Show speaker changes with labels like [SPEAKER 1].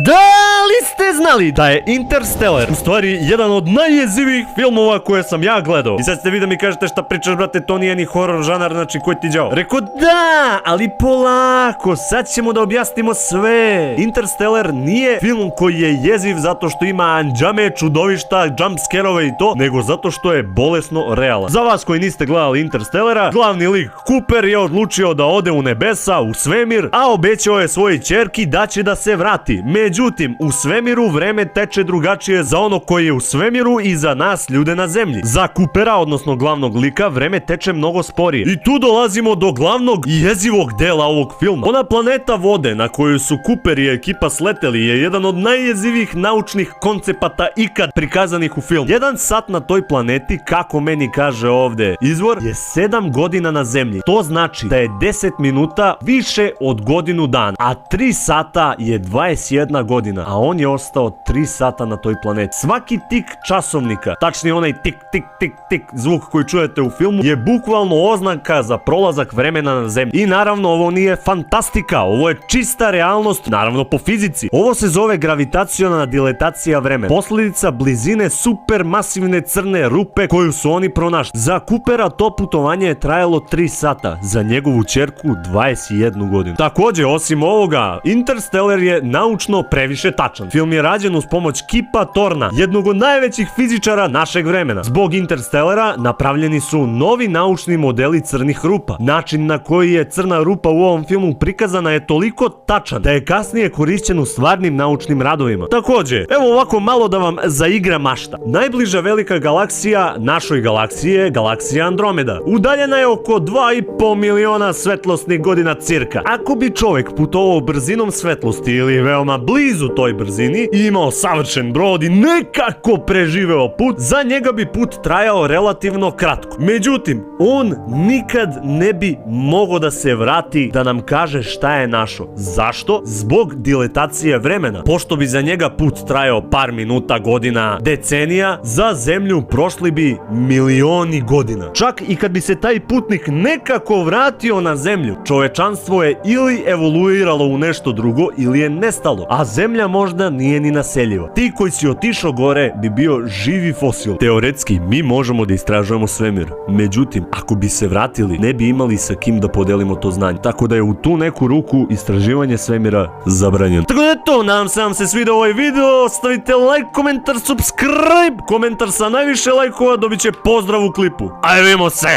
[SPEAKER 1] Da li ste znali da je Interstellar u stvari jedan od najjezivijih filmova koje sam ja gledao? I sad ste vi da mi kažete šta pričaš, brate, to nije ni horror žanar, znači koji ti đao? Rekao da, ali polako, sad ćemo da objasnimo sve. Interstellar nije film koji je jeziv zato što ima anđame, čudovišta, jumpscarove i to, nego zato što je bolesno realan. Za vas koji niste gledali Interstellara, glavni lik Cooper je odlučio da ode u nebesa, u svemir, a obećao je svojoj ćerki da će da se vrati. Međutim, u svemiru vreme teče drugačije za ono koji je u svemiru i za nas ljude na zemlji. Za Coopera, odnosno glavnog lika, vreme teče mnogo sporije. I tu dolazimo do glavnog i jezivog dela ovog filma. Ona planeta vode na koju su Cooper i ekipa sleteli je jedan od najjezivijih naučnih koncepata ikad prikazanih u filmu. 1 sat na toj planeti, kako meni kaže ovde izvor, je 7 godina na zemlji. To znači da je 10 minuta više od godinu dana, a 3 sata je 21 godina, a on je ostao 3 sata na toj planeti. Svaki tik časovnika, tačnije onaj tik tik tik tik zvuk koji čujete u filmu, je bukvalno oznaka za prolazak vremena na zemlji. I naravno ovo nije fantastika, ovo je čista realnost, naravno po fizici. Ovo se zove gravitaciona diletacija vremena, posljedica blizine supermasivne crne rupe koju su oni pronašli. Za Coopera to putovanje je trajalo 3 sata, za njegovu ćerku 21 godinu. Također, osim ovoga, Interstellar je naučno previše tačan. Film je rađen uz pomoć Kipa Thorna, jednog od najvećih fizičara našeg vremena. Zbog Interstellara napravljeni su novi naučni modeli crnih rupa. Način na koji je crna rupa u ovom filmu prikazana je toliko tačan da je kasnije korišćen u stvarnim naučnim radovima. Također, evo ovako malo da vam zaigra mašta. Najbliža velika galaksija našoj galaksiji je galaksija Andromeda. Udaljena je oko 2,5 miliona svetlosnih godina cirka. Ako bi čovjek putovao brzinom svetlosti ili veoma blizu toj brzini i imao savršen brod i nekako preživeo put, za njega bi put trajao relativno kratko. Međutim, on nikad ne bi mogao da se vrati da nam kaže šta je našo. Zašto? Zbog diletacije vremena. Pošto bi za njega put trajao par minuta, godina, decenija, za zemlju prošli bi milioni godina. Čak i kad bi se taj putnik nekako vratio na zemlju, čovečanstvo je ili evoluiralo u nešto drugo ili je nestalo, a zemlja možda nije ni naseljiva. Ti koji si otišao gore bi bio živi fosil. Teoretski mi možemo da istražujemo svemir, međutim ako bi se vratili ne bi imali sa kim da podelimo to znanje, tako da je u tu neku ruku istraživanje svemira zabranjeno. Tako da je to, nadam se vam se svidio ovaj video, ostavite like, komentar, subscribe, komentar sa najviše lajkova dobit će pozdrav u klipu. Ajde vidimo se!